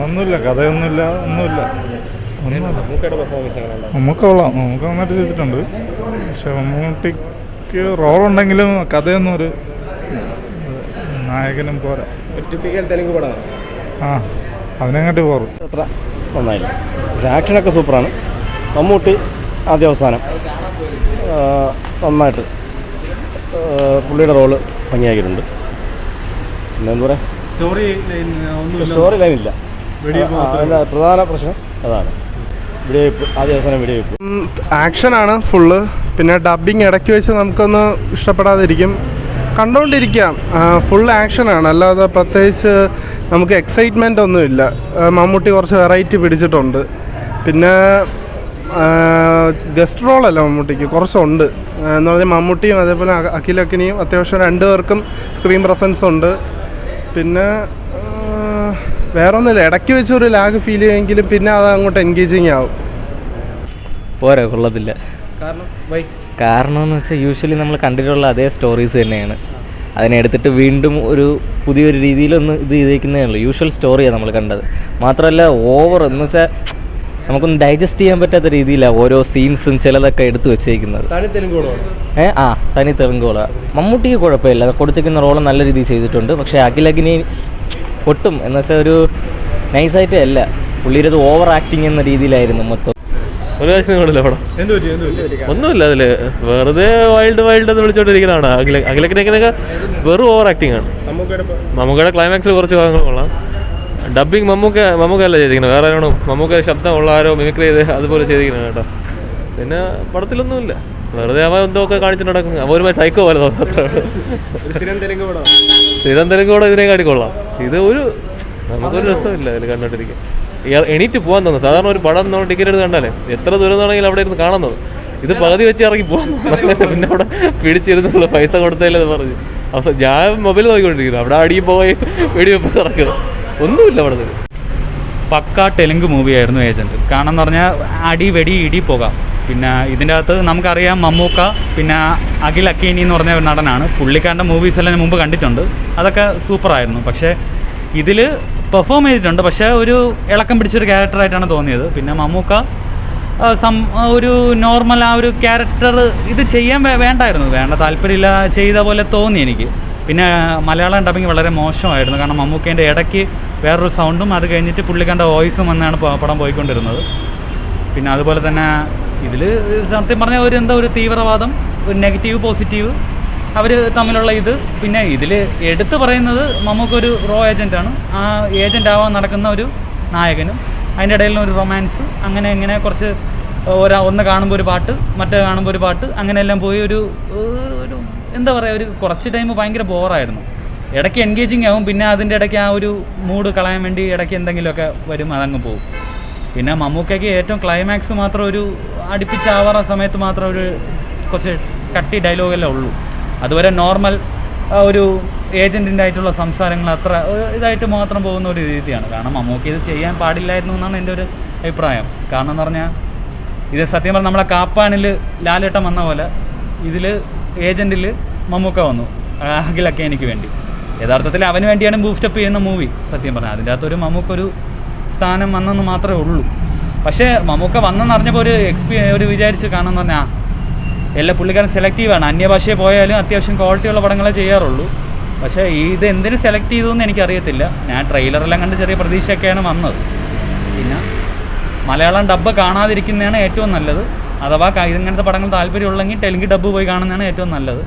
ഒന്നുമില്ല, കഥയൊന്നുമില്ല, ഒന്നുമില്ല. നമുക്ക് കൊള്ളാം, നമുക്ക് നന്നായിട്ട് ചെയ്തിട്ടുണ്ട്. പക്ഷെ മമ്മൂട്ടിക്ക് റോളുണ്ടെങ്കിലും കഥയൊന്നും ഒരു നായകനും പോരാ. ആ, അവനങ്ങോട്ട് പോറും. അത്ര നന്നായില്ല. പക്ഷേ ആക്ഷനൊക്കെ സൂപ്പറാണ്. മമ്മൂട്ടി ആദ്യ അവസാനം നന്നായിട്ട് പുള്ളിയുടെ റോള് ഭംഗിയാക്കിയിട്ടുണ്ട്. പിന്നെ എന്താ പറയുക, സ്റ്റോറി ലൈൻ ഇല്ല. അതിൻ്റെ പ്രധാന പ്രശ്നം അതാണ്, വെടിവെപ്പ്. ആദ്യ അവസാനം വെടിവെപ്പ്. ആക്ഷനാണ് ഫുള്ള്. പിന്നെ ഡബ്ബിങ് ഇടയ്ക്ക് വെച്ച് നമുക്കൊന്ന് ഇഷ്ടപ്പെടാതിരിക്കും, കണ്ടുകൊണ്ടിരിക്കാം. ഫുൾ ആക്ഷനാണ്, അല്ലാതെ പ്രത്യേകിച്ച് നമുക്ക് എക്സൈറ്റ്മെൻ്റ് ഒന്നുമില്ല. മമ്മൂട്ടി കുറച്ച് വെറൈറ്റി പിടിച്ചിട്ടുണ്ട്. പിന്നെ ഗസ്റ്റ് റോളല്ല മമ്മൂട്ടിക്ക് കുറച്ചുണ്ട് എന്ന് പറഞ്ഞാൽ മമ്മൂട്ടിയും അതേപോലെ അഖിലക്കിനിയും അത്യാവശ്യം രണ്ടുപേർക്കും സ്ക്രീൻ പ്രസൻസ് ഉണ്ട്. പിന്നെ വേറെ ഒന്നുമില്ല, ഇടയ്ക്ക് വെച്ചൊരു ലാഗ് ഫീൽ ചെയ്യുമെങ്കിലും പിന്നെ അത് അങ്ങോട്ട് എൻഗേജിങ് ആവും. പോരാ, കൊള്ളത്തില്ല. കാരണം എന്ന് വെച്ചാൽ യൂഷ്വലി നമ്മൾ കണ്ടിട്ടുള്ള അതേ സ്റ്റോറീസ് തന്നെയാണ്. അതിനെടുത്തിട്ട് വീണ്ടും ഒരു പുതിയൊരു രീതിയിലൊന്ന് ഇത് ചെയ്തേക്കുന്നേ ഉള്ളൂ. യൂഷ്വൽ സ്റ്റോറിയാണ് നമ്മൾ കണ്ടത്. മാത്രമല്ല ഓവർ എന്ന് വെച്ചാൽ നമുക്കൊന്ന് ഡൈജസ്റ്റ് ചെയ്യാൻ പറ്റാത്ത രീതിയിലാണ് ഓരോ സീൻസും ചിലതൊക്കെ എടുത്തു വെച്ചേക്കുന്നത്. തനി തെലുങ്കോള. മമ്മൂട്ടിക്ക് കുഴപ്പമില്ല, കൊടുത്തിരിക്കുന്ന റോള് നല്ല രീതിയിൽ ചെയ്തിട്ടുണ്ട്. പക്ഷേ അഖിലഖിനി ഒട്ടും എന്ന് വെച്ചാൽ ഒരു നൈസായിട്ട് അല്ല, പുള്ളിയുടെ ഓവർ ആക്ടിങ് എന്ന രീതിയിലായിരുന്നു മൊത്തം. ഒരു ആക്ഷനും കൂടില്ല പടം. ഒന്നുമില്ല അതില്, വെറുതെ വൈൽഡ് എന്ന് വിളിച്ചോണ്ടിരിക്കുന്നതാണ്. അഖിലക്കിനൊക്കെ വെറും ഓവർ ആക്ടിങ് ആണ്. മമ്മൂക്കയുടെ ക്ലൈമാക്സിൽ കുറച്ച് ഭാഗങ്ങൾ കൊള്ളാം. ഡബ്ബിങ് മമ്മൂക്ക അല്ല ചെയ്തിരിക്കുന്നത്, വേറെ ആരാണോ മമ്മൂക്ക ശബ്ദമുള്ള ആരോ മിമിക്രി ചെയ്ത് അതുപോലെ ചെയ്തിരിക്കുന്നത് കേട്ടോ. പിന്നെ പടത്തിലൊന്നുമില്ല, വെറുതെ അവൻ എന്തൊക്കെ കാണിച്ചിട്ട് നടക്കും. അവ ഒരുമാതിരി സൈക്കോ പോലെ തോന്നുന്നു. സ്ഥിരം തെലുങ്ക് കൂടെ ഇതിനെ കാട്ടിക്കൊള്ളാം. ഇത് നമുക്കൊരു രസമില്ല അതിൽ കണ്ടോണ്ടിരിക്കും. എണീറ്റ് പോകാൻ തോന്നുന്നു. സാധാരണ ഒരു പടം നമ്മൾ ടിക്കറ്റ് എടുത്ത് കണ്ടാലേ എത്ര ദൂരം നിന്നാണെങ്കിൽ അവിടെ ഇരുന്ന് കാണുന്നത്. ഇത് പകുതി വെച്ച് ഇറങ്ങി പോകാൻ തോന്നുന്നു. പിന്നെ അവിടെ പിടിച്ചിരുന്നുള്ള പൈസ കൊടുത്തതില്ലെന്ന് പറഞ്ഞ് അവസാനം ഞാൻ മൊബൈൽ നോക്കിക്കൊണ്ടിരിക്കുന്നു. അവിടെ അടിയും പോയി വെടിവെപ്പ് നടക്കുക, ഒന്നുമില്ല പടത്തിൽ. പക്ക തെലുങ്ക് മൂവിയായിരുന്നു ഏജൻറ്റ്. കാരണം എന്ന് പറഞ്ഞാൽ അടി വെടി ഇടി പോകാം. പിന്നെ ഇതിൻ്റെ അകത്ത് നമുക്കറിയാം മമ്മൂക്ക, പിന്നെ അഖിൽ അക്കീനി എന്ന് പറഞ്ഞ ഒരു നടനാണ്. പുള്ളിക്കാരൻ്റെ മൂവീസെല്ലാം ഞാൻ മുമ്പ് കണ്ടിട്ടുണ്ട്, അതൊക്കെ സൂപ്പറായിരുന്നു. പക്ഷേ ഇതിൽ പെർഫോം ചെയ്തിട്ടുണ്ട്, പക്ഷേ ഒരു ഇളക്കം പിടിച്ചൊരു ക്യാരക്ടറായിട്ടാണ് തോന്നിയത്. പിന്നെ മമ്മൂക്ക ഒരു നോർമൽ ആ ഒരു ക്യാരക്ടർ ഇത് ചെയ്യാൻ വേണ്ടായിരുന്നു, വേണ്ട താല്പര്യമില്ല ചെയ്ത പോലെ തോന്നി എനിക്ക്. പിന്നെ മലയാളം ഡബിങ് വളരെ മോശമായിരുന്നു. കാരണം മമ്മൂക്കേൻ്റെ ഇടയ്ക്ക് വേറൊരു സൗണ്ടും അത് കഴിഞ്ഞിട്ട് പുള്ളിക്കാരൻ്റെ വോയിസും വന്നാണ് പടം പോയിക്കൊണ്ടിരുന്നത്. പിന്നെ അതുപോലെ തന്നെ ഇതിൽ സത്യം പറഞ്ഞാൽ ഒരു തീവ്രവാദം, ഒരു നെഗറ്റീവ് പോസിറ്റീവ് അവർ തമ്മിലുള്ള ഇത്. പിന്നെ ഇതിൽ എടുത്തു പറയുന്നത് മമ്മൂക്കൊരു റോ ഏജൻറ്റാണ്. ആ ഏജൻ്റ് ആവാൻ നടക്കുന്ന ഒരു നായകനും അതിൻ്റെ ഇടയിലുള്ള ഒരു റൊമാൻസ്, അങ്ങനെ ഇങ്ങനെ കുറച്ച് ഒന്ന് കാണുമ്പോൾ ഒരു പാട്ട്, മറ്റേ കാണുമ്പോൾ ഒരു പാട്ട്, അങ്ങനെയെല്ലാം പോയി ഒരു എന്താ പറയുക, ഒരു കുറച്ച് ടൈം ഭയങ്കര ബോറായിരുന്നു. ഇടയ്ക്ക് എൻഗേജിങ് ആവും, പിന്നെ അതിൻ്റെ ഇടയ്ക്ക് ആ ഒരു മൂഡ് കളയാൻ വേണ്ടി ഇടയ്ക്ക് എന്തെങ്കിലുമൊക്കെ വരും, അതങ്ങ് പോകും. പിന്നെ മമ്മൂക്കയ്ക്ക് ഏറ്റവും ക്ലൈമാക്സ് മാത്രം ഒരു അടുപ്പിച്ചാവാറ സമയത്ത് മാത്രം ഒരു കുറച്ച് കട്ടി ഡയലോഗെല്ലാം ഉള്ളൂ. അതുവരെ നോർമൽ ഒരു ഏജൻറ്റിൻ്റെ ആയിട്ടുള്ള സംസാരങ്ങൾ അത്ര ഇതായിട്ട് മാത്രം പോകുന്ന ഒരു രീതിയാണ്. കാരണം മമ്മൂക്ക ഇത് ചെയ്യാൻ പാടില്ലായിരുന്നു എന്നാണ് എൻ്റെ ഒരു അഭിപ്രായം. കാരണം എന്ന് പറഞ്ഞാൽ ഇത് സത്യം പറഞ്ഞാൽ നമ്മളെ കാപ്പാനിൽ ലാലേട്ടൻ വന്ന പോലെ ഇതിൽ ഏജൻറ്റിൽ മമ്മൂക്ക വന്നു അഖിലൊക്കെ എനിക്ക് വേണ്ടി. യഥാർത്ഥത്തിൽ അവന് വേണ്ടിയാണ് ബൂസ്റ്റപ്പ് ചെയ്യുന്ന മൂവി. സത്യം പറഞ്ഞാൽ അതിൻ്റെ അകത്തൊരു മമ്മൂക്കൊരു സ്ഥാനം വന്നെന്ന് മാത്രമേ ഉള്ളൂ. പക്ഷേ മമ്മൂക്ക വന്നെന്ന് അറിഞ്ഞപ്പോൾ ഒരു വിചാരിച്ച് കാണുമെന്ന് പറഞ്ഞാൽ എല്ലാ പുള്ളിക്കാരും സെലക്റ്റീവാണ്. അന്യഭാഷയെ പോയാലും അത്യാവശ്യം ക്വാളിറ്റിയുള്ള പടങ്ങളെ ചെയ്യാറുള്ളൂ. പക്ഷേ ഇത് എന്തിനു സെലക്ട് ചെയ്തു എന്ന് എനിക്കറിയത്തില്ല. ഞാൻ ട്രെയിലറെല്ലാം കണ്ട് ചെറിയ പ്രതീക്ഷയൊക്കെയാണ് വന്നത്. പിന്നെ മലയാളം ഡബ്ബ് കാണാതിരിക്കുന്നതാണ് ഏറ്റവും നല്ലത്. അഥവാ ഇങ്ങനത്തെ പടങ്ങൾ താല്പര്യമുള്ളെങ്കിൽ തെലുങ്ക് ഡബ്ബ് പോയി കാണുന്നതാണ് ഏറ്റവും നല്ലത്.